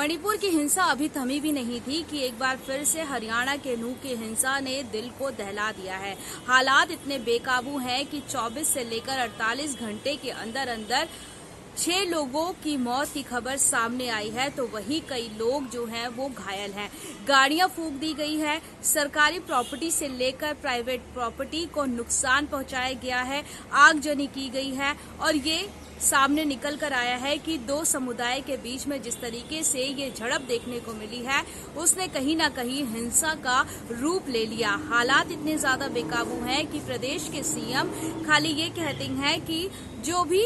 मणिपुर की हिंसा अभी थमी भी नहीं थी कि एक बार फिर से हरियाणा के नूह की हिंसा ने दिल को दहला दिया है। हालात इतने बेकाबू हैं कि 24 से लेकर 48 घंटे के अंदर अंदर 6 लोगों की मौत की खबर सामने आई है, तो वहीं कई लोग जो हैं वो घायल हैं। गाड़ियां फूंक दी गई है, सरकारी प्रॉपर्टी से लेकर प्राइवेट प्रॉपर्टी को नुकसान पहुंचाया गया है, आगजनी की गई है और ये सामने निकल कर आया है कि दो समुदाय के बीच में जिस तरीके से ये झड़प देखने को मिली है उसने कहीं ना कहीं हिंसा का रूप ले लिया। हालात इतने ज्यादा बेकाबू हैं कि प्रदेश के सीएम खाली ये कहते हैं कि जो भी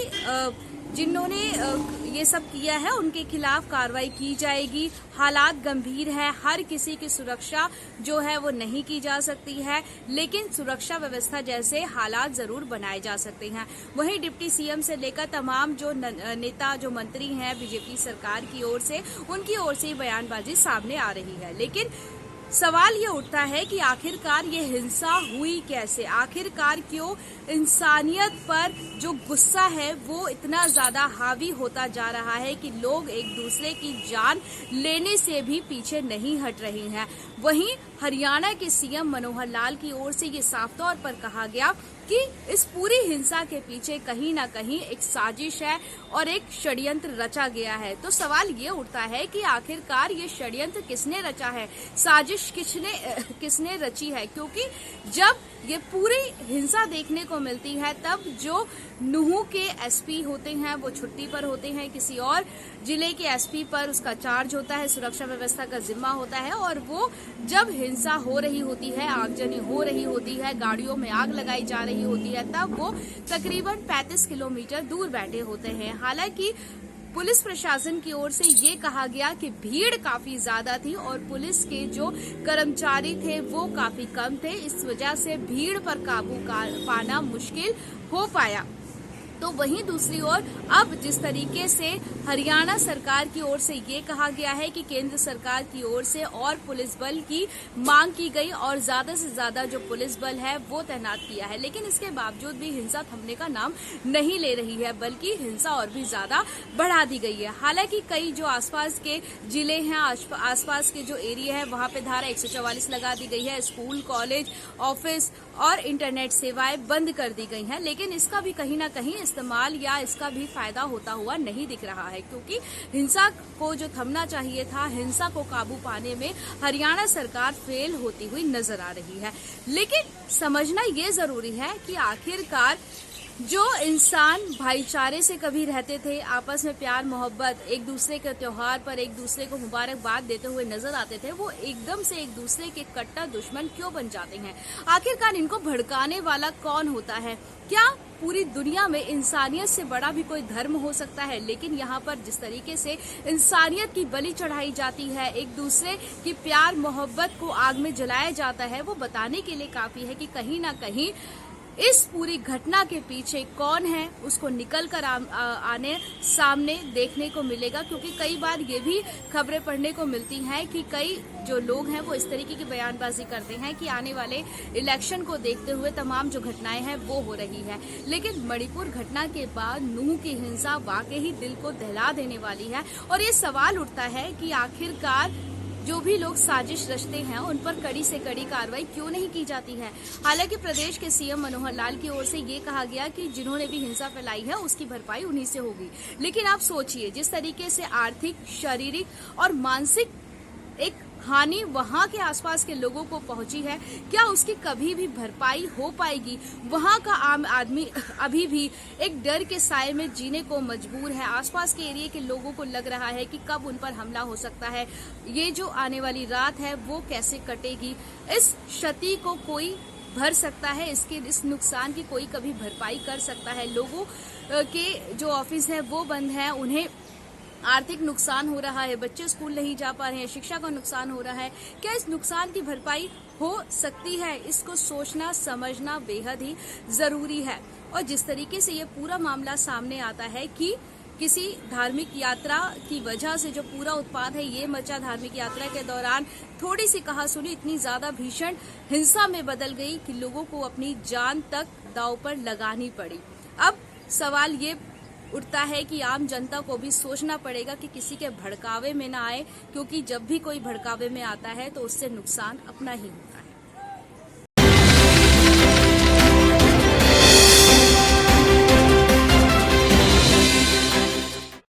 जिन्होंने ये सब किया है उनके खिलाफ कार्रवाई की जाएगी। हालात गंभीर है, हर किसी की सुरक्षा जो है वो नहीं की जा सकती है, लेकिन सुरक्षा व्यवस्था जैसे हालात जरूर बनाए जा सकते हैं। वहीं डिप्टी सीएम से लेकर तमाम जो नेता जो मंत्री हैं बीजेपी सरकार की ओर से, उनकी ओर से बयानबाजी सामने आ रही है। लेकिन सवाल ये उठता है कि आखिरकार ये हिंसा हुई कैसे, आखिरकार क्यों इंसानियत पर जो गुस्सा है वो इतना ज्यादा हावी होता जा रहा है कि लोग एक दूसरे की जान लेने से भी पीछे नहीं हट रहे हैं। वहीं हरियाणा के सीएम मनोहर लाल की ओर से ये साफ तौर पर कहा गया कि इस पूरी हिंसा के पीछे कहीं ना कहीं एक साजिश है और एक षड्यंत्र रचा गया है। तो सवाल ये उठता है कि आखिरकार ये षड्यंत्र किसने रचा है, साजिश किसने रची है, क्योंकि जब ये पूरी हिंसा देखने को मिलती है तब जो नूह के एसपी होते हैं वो छुट्टी पर होते हैं, किसी और जिले के एसपी पर उसका चार्ज होता है, सुरक्षा व्यवस्था का जिम्मा होता है और वो जब हिंसा हो रही होती है, आगजनी हो रही होती है, गाड़ियों में आग लगाई जा रही होती है, तब वो तकरीबन 35 किलोमीटर दूर बैठे होते हैं। हालांकि पुलिस प्रशासन की ओर से ये कहा गया कि भीड़ काफी ज्यादा थी और पुलिस के जो कर्मचारी थे वो काफी कम थे, इस वजह से भीड़ पर काबू पाना मुश्किल हो पाया। तो वहीं दूसरी ओर अब जिस तरीके से हरियाणा सरकार की ओर से ये कहा गया है कि केंद्र सरकार की ओर से और पुलिस बल की मांग की गई और ज्यादा से ज्यादा जो पुलिस बल है वो तैनात किया है, लेकिन इसके बावजूद भी हिंसा थमने का नाम नहीं ले रही है, बल्कि हिंसा और भी ज्यादा बढ़ा दी गई है। हालांकि कई जो आसपास के जिले हैं, आसपास के जो एरिया है वहां पे धारा 144 लगा दी गई है, स्कूल, कॉलेज, ऑफिस और इंटरनेट सेवाएं बंद कर दी गई हैं, लेकिन इसका भी कहीं ना कहीं इस्तेमाल या इसका भी फायदा होता हुआ नहीं दिख रहा है, क्योंकि हिंसा को जो थमना चाहिए था, हिंसा को काबू पाने में हरियाणा सरकार फेल होती हुई नजर आ रही है। लेकिन समझना ये जरूरी है कि आखिरकार जो इंसान भाईचारे से कभी रहते थे, आपस में प्यार मोहब्बत, एक दूसरे के त्योहार पर एक दूसरे को मुबारकबाद देते हुए नजर आते थे, वो एकदम से एक दूसरे के कट्टर दुश्मन क्यों बन जाते हैं? आखिरकार इनको भड़काने वाला कौन होता है? क्या पूरी दुनिया में इंसानियत से बड़ा भी कोई धर्म हो सकता है? लेकिन यहाँ पर जिस तरीके से इंसानियत की बलि चढ़ाई जाती है, एक दूसरे की प्यार मोहब्बत को आग में जलाया जाता है, वो बताने के लिए काफी है कि कहीं ना कहीं इस पूरी घटना के पीछे कौन है उसको निकल कर आने सामने देखने को मिलेगा। क्योंकि कई बार ये भी खबरें पढ़ने को मिलती हैं कि कई जो लोग हैं वो इस तरीके की बयानबाजी करते हैं कि आने वाले इलेक्शन को देखते हुए तमाम जो घटनाएं हैं वो हो रही है। लेकिन मणिपुर घटना के बाद नूह की हिंसा वाकई ही दिल को दहला देने वाली है और ये सवाल उठता है कि आखिरकार जो भी लोग साजिश रचते हैं उन पर कड़ी से कड़ी कार्रवाई क्यों नहीं की जाती है। हालांकि प्रदेश के सीएम मनोहर लाल की ओर से ये कहा गया कि जिन्होंने भी हिंसा फैलाई है उसकी भरपाई उन्हीं से होगी। लेकिन आप सोचिए, जिस तरीके से आर्थिक, शारीरिक और मानसिक एक हानि वहां के आसपास के लोगों को पहुंची है, क्या उसकी कभी भी भरपाई हो पाएगी? वहां का आम आदमी अभी भी एक डर के साए में जीने को मजबूर है। आसपास के एरिया के लोगों को लग रहा है कि कब उन पर हमला हो सकता है, ये जो आने वाली रात है वो कैसे कटेगी, इस क्षति को कोई भर सकता है, इस नुकसान की कोई कभी भरपाई कर सकता है? लोगों के जो ऑफिस है वो बंद है, उन्हें आर्थिक नुकसान हो रहा है, बच्चे स्कूल नहीं जा पा रहे हैं, शिक्षा का नुकसान हो रहा है, क्या इस नुकसान की भरपाई हो सकती है? इसको सोचना समझना बेहद ही जरूरी है। और जिस तरीके से ये पूरा मामला सामने आता है कि किसी धार्मिक यात्रा की वजह से जो पूरा उत्पाद है ये मचा, धार्मिक यात्रा के दौरान थोड़ी सी कहासुनी इतनी ज्यादा भीषण हिंसा में बदल गई कि लोगों को अपनी जान तक दांव पर लगानी पड़ी। अब सवाल ये उठता है कि आम जनता को भी सोचना पड़ेगा कि किसी के भड़कावे में ना आए, क्योंकि जब भी कोई भड़कावे में आता है तो उससे नुकसान अपना ही होता है।